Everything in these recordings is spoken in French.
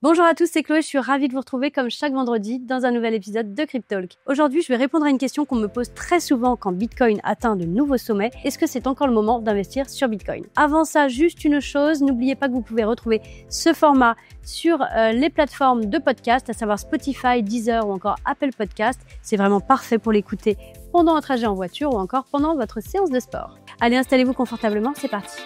Bonjour à tous, c'est Chloé, je suis ravie de vous retrouver comme chaque vendredi dans un nouvel épisode de Cryptalk. Aujourd'hui, je vais répondre à une question qu'on me pose très souvent quand Bitcoin atteint de nouveaux sommets. Est-ce que c'est encore le moment d'investir sur Bitcoin? Avant ça, juste une chose, n'oubliez pas que vous pouvez retrouver ce format sur les plateformes de podcast, à savoir Spotify, Deezer ou encore Apple Podcast. C'est vraiment parfait pour l'écouter pendant un trajet en voiture ou encore pendant votre séance de sport. Allez, installez-vous confortablement, c'est parti.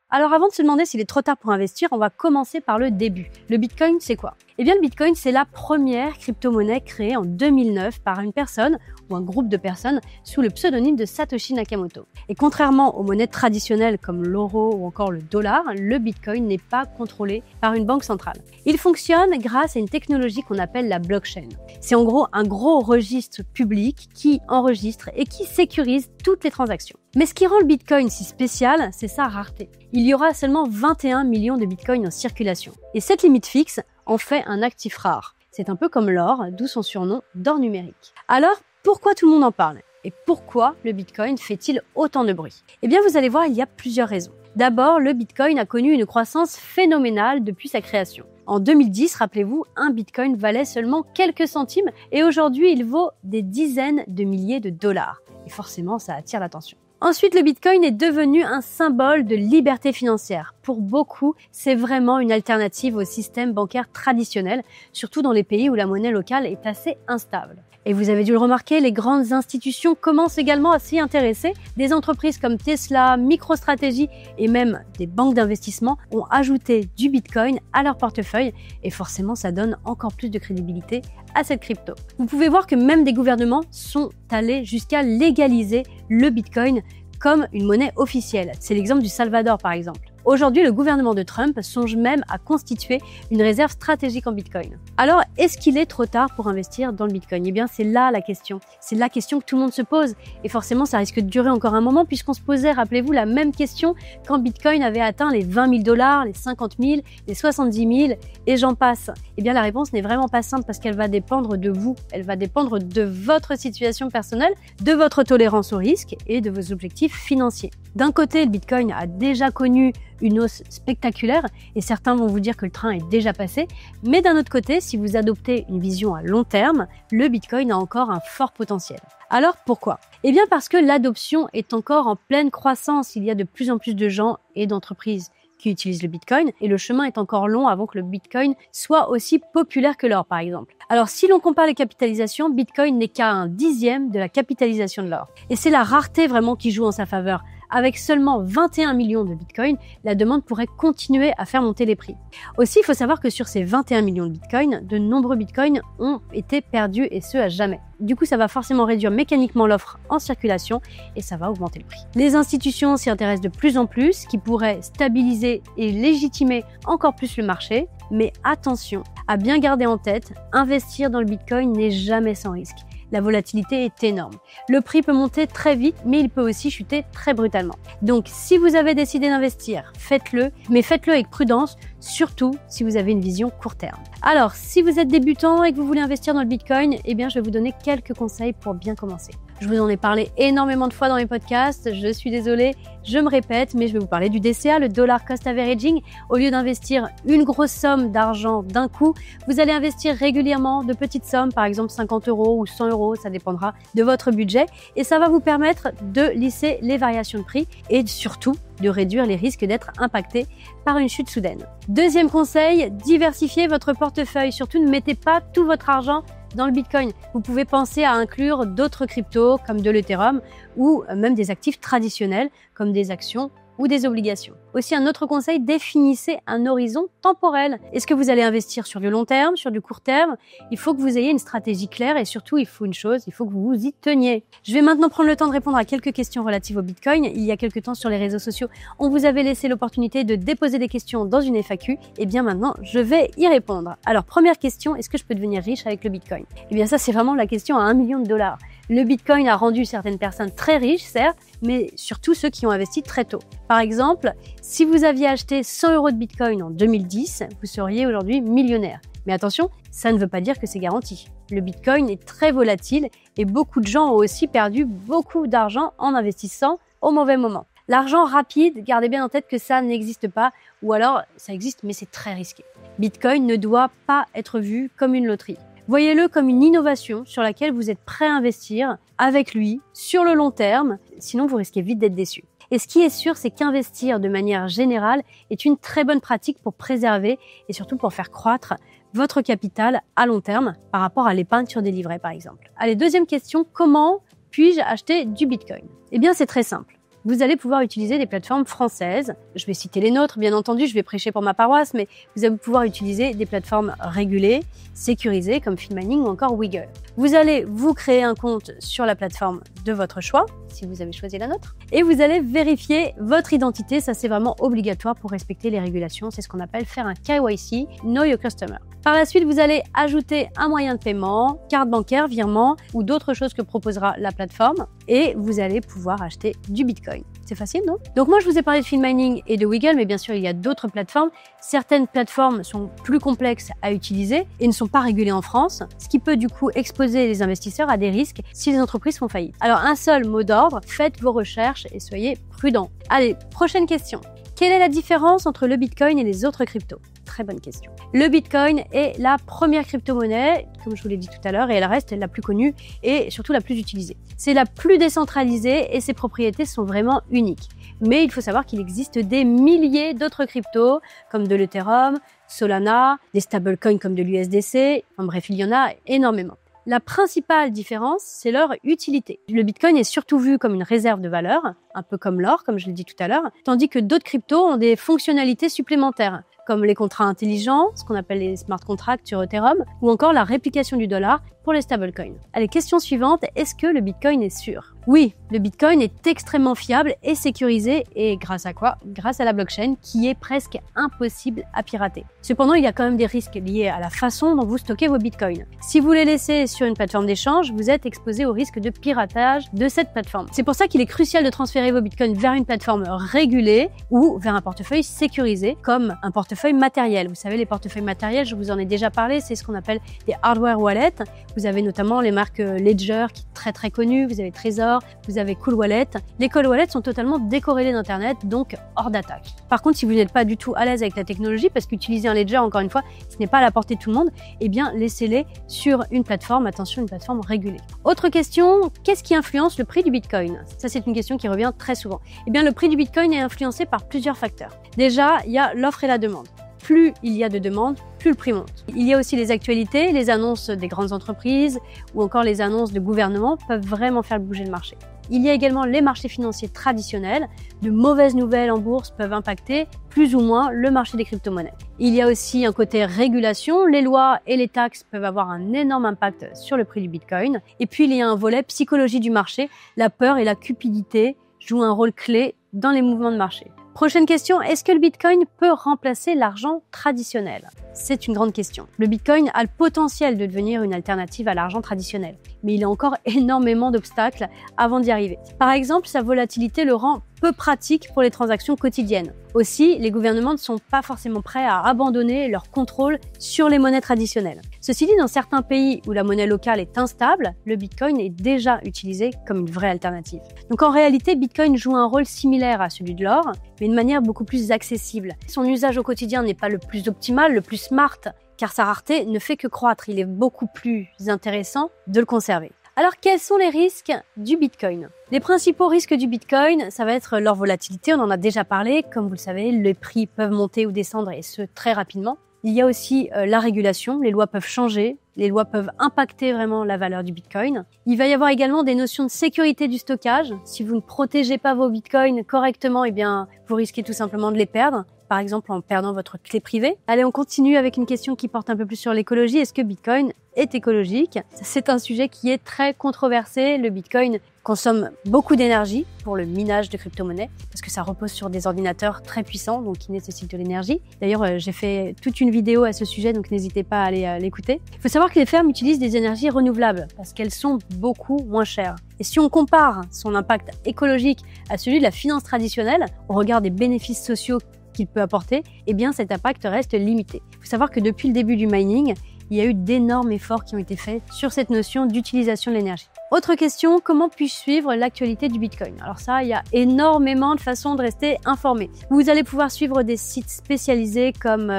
Alors avant de se demander s'il est trop tard pour investir, on va commencer par le début. Le Bitcoin, c'est quoi? Eh bien le Bitcoin, c'est la première crypto-monnaie créée en 2009 par une personne ou un groupe de personnes sous le pseudonyme de Satoshi Nakamoto. Et contrairement aux monnaies traditionnelles comme l'euro ou encore le dollar, le Bitcoin n'est pas contrôlé par une banque centrale. Il fonctionne grâce à une technologie qu'on appelle la blockchain. C'est en gros un gros registre public qui enregistre et qui sécurise toutes les transactions. Mais ce qui rend le Bitcoin si spécial, c'est sa rareté. Il y aura seulement 21 millions de Bitcoins en circulation. Et cette limite fixe en fait un actif rare. C'est un peu comme l'or, d'où son surnom d'or numérique. Alors, pourquoi tout le monde en parle? Et pourquoi le Bitcoin fait-il autant de bruit? Eh bien, vous allez voir, il y a plusieurs raisons. D'abord, le Bitcoin a connu une croissance phénoménale depuis sa création. En 2010, rappelez-vous, un Bitcoin valait seulement quelques centimes et aujourd'hui, il vaut des dizaines de milliers de dollars. Et forcément, ça attire l'attention. Ensuite, le Bitcoin est devenu un symbole de liberté financière. Pour beaucoup, c'est vraiment une alternative au système bancaire traditionnel, surtout dans les pays où la monnaie locale est assez instable. Et vous avez dû le remarquer, les grandes institutions commencent également à s'y intéresser. Des entreprises comme Tesla, MicroStrategy et même des banques d'investissement ont ajouté du Bitcoin à leur portefeuille et forcément ça donne encore plus de crédibilité à cette crypto. Vous pouvez voir que même des gouvernements sont allés jusqu'à légaliser le Bitcoin comme une monnaie officielle. C'est l'exemple du Salvador par exemple. Aujourd'hui, le gouvernement de Trump songe même à constituer une réserve stratégique en Bitcoin. Alors, est-ce qu'il est trop tard pour investir dans le Bitcoin? Eh bien, c'est là la question. C'est la question que tout le monde se pose. Et forcément, ça risque de durer encore un moment puisqu'on se posait, rappelez-vous, la même question quand Bitcoin avait atteint les 20 000 $, les 50 000, les 70 000 et j'en passe. Eh bien, la réponse n'est vraiment pas simple parce qu'elle va dépendre de vous. Elle va dépendre de votre situation personnelle, de votre tolérance au risque et de vos objectifs financiers. D'un côté, le Bitcoin a déjà connu une hausse spectaculaire et certains vont vous dire que le train est déjà passé. Mais d'un autre côté, si vous adoptez une vision à long terme, le Bitcoin a encore un fort potentiel. Alors pourquoi? Eh bien parce que l'adoption est encore en pleine croissance. Il y a de plus en plus de gens et d'entreprises qui utilisent le Bitcoin et le chemin est encore long avant que le Bitcoin soit aussi populaire que l'or par exemple. Alors si l'on compare les capitalisations, Bitcoin n'est qu'à 1/10 de la capitalisation de l'or. Et c'est la rareté vraiment qui joue en sa faveur. Avec seulement 21 millions de Bitcoin, la demande pourrait continuer à faire monter les prix. Aussi, il faut savoir que sur ces 21 millions de Bitcoin, de nombreux Bitcoins ont été perdus et ce à jamais. Du coup, ça va forcément réduire mécaniquement l'offre en circulation et ça va augmenter le prix. Les institutions s'y intéressent de plus en plus, ce qui pourrait stabiliser et légitimer encore plus le marché. Mais attention à bien garder en tête, investir dans le Bitcoin n'est jamais sans risque. La volatilité est énorme. Le prix peut monter très vite, mais il peut aussi chuter très brutalement. Donc, si vous avez décidé d'investir, faites-le, mais faites-le avec prudence, surtout si vous avez une vision court terme. Alors, si vous êtes débutant et que vous voulez investir dans le Bitcoin, eh bien, je vais vous donner quelques conseils pour bien commencer. Je vous en ai parlé énormément de fois dans mes podcasts, je suis désolée, je me répète, mais je vais vous parler du DCA, le Dollar Cost Averaging. Au lieu d'investir une grosse somme d'argent d'un coup, vous allez investir régulièrement de petites sommes, par exemple 50 € ou 100 €, ça dépendra de votre budget. Et ça va vous permettre de lisser les variations de prix et surtout de réduire les risques d'être impacté par une chute soudaine. Deuxième conseil, diversifiez votre portefeuille. Surtout, ne mettez pas tout votre argent dans le Bitcoin. Vous pouvez penser à inclure d'autres cryptos comme de l'Ethereum ou même des actifs traditionnels comme des actions ou des obligations. Aussi, un autre conseil, définissez un horizon temporel. Est-ce que vous allez investir sur du long terme, sur du court terme? Il faut que vous ayez une stratégie claire et surtout, il faut une chose, il faut que vous vous y teniez. Je vais maintenant prendre le temps de répondre à quelques questions relatives au Bitcoin. Il y a quelques temps sur les réseaux sociaux, on vous avait laissé l'opportunité de déposer des questions dans une FAQ. Et bien maintenant, je vais y répondre. Alors, première question, est-ce que je peux devenir riche avec le Bitcoin? Eh bien ça, c'est vraiment la question à 1 million de $. Le Bitcoin a rendu certaines personnes très riches, certes, mais surtout ceux qui ont investi très tôt. Par exemple, si vous aviez acheté 100 € de Bitcoin en 2010, vous seriez aujourd'hui millionnaire. Mais attention, ça ne veut pas dire que c'est garanti. Le Bitcoin est très volatile et beaucoup de gens ont aussi perdu beaucoup d'argent en investissant au mauvais moment. L'argent rapide, gardez bien en tête que ça n'existe pas, ou alors ça existe mais c'est très risqué. Bitcoin ne doit pas être vu comme une loterie. Voyez-le comme une innovation sur laquelle vous êtes prêt à investir avec lui sur le long terme, sinon vous risquez vite d'être déçu. Et ce qui est sûr, c'est qu'investir de manière générale est une très bonne pratique pour préserver et surtout pour faire croître votre capital à long terme par rapport à l'épargne sur des livrets par exemple. Allez, deuxième question, comment puis-je acheter du Bitcoin? Eh bien, c'est très simple. Vous allez pouvoir utiliser des plateformes françaises. Je vais citer les nôtres, bien entendu, je vais prêcher pour ma paroisse, mais vous allez pouvoir utiliser des plateformes régulées, sécurisées comme Filmining ou encore Wiggle. Vous allez vous créer un compte sur la plateforme de votre choix, si vous avez choisi la nôtre, et vous allez vérifier votre identité. Ça, c'est vraiment obligatoire pour respecter les régulations. C'est ce qu'on appelle faire un KYC, Know Your Customer. Par la suite, vous allez ajouter un moyen de paiement, carte bancaire, virement ou d'autres choses que proposera la plateforme et vous allez pouvoir acheter du Bitcoin. C'est facile, non? Donc moi, je vous ai parlé de Filmining et de Wiggle, mais bien sûr, il y a d'autres plateformes. Certaines plateformes sont plus complexes à utiliser et ne sont pas régulées en France, ce qui peut du coup exposer les investisseurs à des risques si les entreprises font faillite. Alors, un seul mot d'ordre, faites vos recherches et soyez prudents. Allez, prochaine question. Quelle est la différence entre le Bitcoin et les autres cryptos? Très bonne question. Le Bitcoin est la première crypto-monnaie, comme je vous l'ai dit tout à l'heure, et elle reste la plus connue et surtout la plus utilisée. C'est la plus décentralisée et ses propriétés sont vraiment uniques. Mais il faut savoir qu'il existe des milliers d'autres cryptos, comme de l'Ethereum, Solana, des stablecoins comme de l'USDC, en bref, il y en a énormément. La principale différence, c'est leur utilité. Le Bitcoin est surtout vu comme une réserve de valeur, un peu comme l'or, comme je l'ai dit tout à l'heure, tandis que d'autres cryptos ont des fonctionnalités supplémentaires, comme les contrats intelligents, ce qu'on appelle les smart contracts sur Ethereum, ou encore la réplication du dollar pour les stablecoins. Allez, question suivante, est-ce que le Bitcoin est sûr? Oui, le Bitcoin est extrêmement fiable et sécurisé, et grâce à quoi? Grâce à la blockchain, qui est presque impossible à pirater. Cependant, il y a quand même des risques liés à la façon dont vous stockez vos Bitcoins. Si vous les laissez sur une plateforme d'échange, vous êtes exposé au risque de piratage de cette plateforme. C'est pour ça qu'il est crucial de transférer vos Bitcoins vers une plateforme régulée ou vers un portefeuille sécurisé, comme un portefeuille matériel. Vous savez, les portefeuilles matériels, je vous en ai déjà parlé, c'est ce qu'on appelle des hardware wallets. Vous avez notamment les marques Ledger, qui est très connues, vous avez Trezor, vous avez Cool Wallet. Les Cool Wallets sont totalement décorrélés d'Internet, donc hors d'attaque. Par contre, si vous n'êtes pas du tout à l'aise avec la technologie, parce qu'utiliser un Ledger, encore une fois, ce n'est pas à la portée de tout le monde, eh bien, laissez-les sur une plateforme, attention, une plateforme régulée. Autre question, qu'est-ce qui influence le prix du Bitcoin? Ça, c'est une question qui revient très souvent. Eh bien, le prix du Bitcoin est influencé par plusieurs facteurs. Déjà, il y a l'offre et la demande. Plus il y a de demandes, plus le prix monte. Il y a aussi les actualités, les annonces des grandes entreprises ou encore les annonces de gouvernements peuvent vraiment faire bouger le marché. Il y a également les marchés financiers traditionnels. De mauvaises nouvelles en bourse peuvent impacter plus ou moins le marché des crypto-monnaies. Il y a aussi un côté régulation. Les lois et les taxes peuvent avoir un énorme impact sur le prix du Bitcoin. Et puis, il y a un volet psychologie du marché. La peur et la cupidité jouent un rôle clé dans les mouvements de marché. Prochaine question, est-ce que le Bitcoin peut remplacer l'argent traditionnel? C'est une grande question. Le Bitcoin a le potentiel de devenir une alternative à l'argent traditionnel, mais il y a encore énormément d'obstacles avant d'y arriver. Par exemple, sa volatilité le rend peu pratique pour les transactions quotidiennes. Aussi, les gouvernements ne sont pas forcément prêts à abandonner leur contrôle sur les monnaies traditionnelles. Ceci dit, dans certains pays où la monnaie locale est instable, le Bitcoin est déjà utilisé comme une vraie alternative. Donc en réalité, Bitcoin joue un rôle similaire à celui de l'or, mais de manière beaucoup plus accessible. Son usage au quotidien n'est pas le plus optimal, le plus smart, car sa rareté ne fait que croître. Il est beaucoup plus intéressant de le conserver. Alors, quels sont les risques du Bitcoin? Les principaux risques du Bitcoin, ça va être leur volatilité, on en a déjà parlé. Comme vous le savez, les prix peuvent monter ou descendre et ce, très rapidement. Il y a aussi la régulation, les lois peuvent changer, les lois peuvent impacter vraiment la valeur du Bitcoin. Il va y avoir également des notions de sécurité du stockage. Si vous ne protégez pas vos Bitcoins correctement, eh bien, vous risquez tout simplement de les perdre. Par exemple, en perdant votre clé privée. Allez, on continue avec une question qui porte un peu plus sur l'écologie. Est-ce que Bitcoin est écologique? C'est un sujet qui est très controversé. Le Bitcoin consomme beaucoup d'énergie pour le minage de crypto-monnaies parce que ça repose sur des ordinateurs très puissants, donc qui nécessitent de l'énergie. D'ailleurs, j'ai fait toute une vidéo à ce sujet, donc n'hésitez pas à aller l'écouter. Il faut savoir que les fermes utilisent des énergies renouvelables parce qu'elles sont beaucoup moins chères. Et si on compare son impact écologique à celui de la finance traditionnelle, au regard des bénéfices sociaux qu'il peut apporter, eh bien cet impact reste limité. Il faut savoir que depuis le début du mining, il y a eu d'énormes efforts qui ont été faits sur cette notion d'utilisation de l'énergie. Autre question, comment puis-je suivre l'actualité du Bitcoin? Alors ça, il y a énormément de façons de rester informé. Vous allez pouvoir suivre des sites spécialisés comme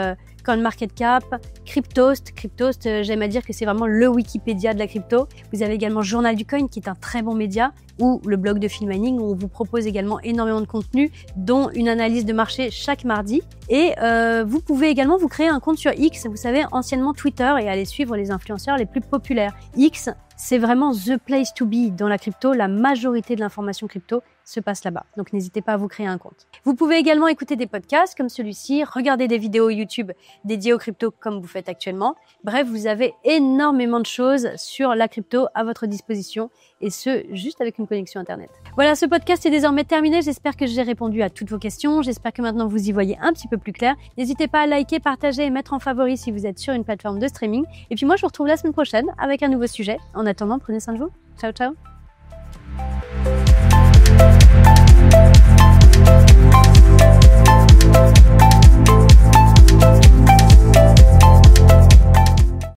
CoinMarketCap, Cryptost. Cryptost, j'aime à dire que c'est vraiment le Wikipédia de la crypto. Vous avez également Journal du Coin qui est un très bon média, ou le blog de Phil Manning où on vous propose également énormément de contenu, dont une analyse de marché chaque mardi. Et vous pouvez également vous créer un compte sur X, vous savez, anciennement Twitter, et aller suivre les influenceurs les plus populaires. X, c'est vraiment the place to be dans la crypto. La majorité de l'information crypto se passe là-bas. Donc n'hésitez pas à vous créer un compte. Vous pouvez également écouter des podcasts comme celui-ci, regarder des vidéos YouTube dédiées aux cryptos comme vous faites actuellement. Bref, vous avez énormément de choses sur la crypto à votre disposition, et ce, juste avec une connexion Internet. Voilà, ce podcast est désormais terminé. J'espère que j'ai répondu à toutes vos questions. J'espère que maintenant vous y voyez un petit peu plus clair. N'hésitez pas à liker, partager et mettre en favori si vous êtes sur une plateforme de streaming. Et puis moi, je vous retrouve la semaine prochaine avec un nouveau sujet. En attendant, prenez soin de vous. Ciao, ciao.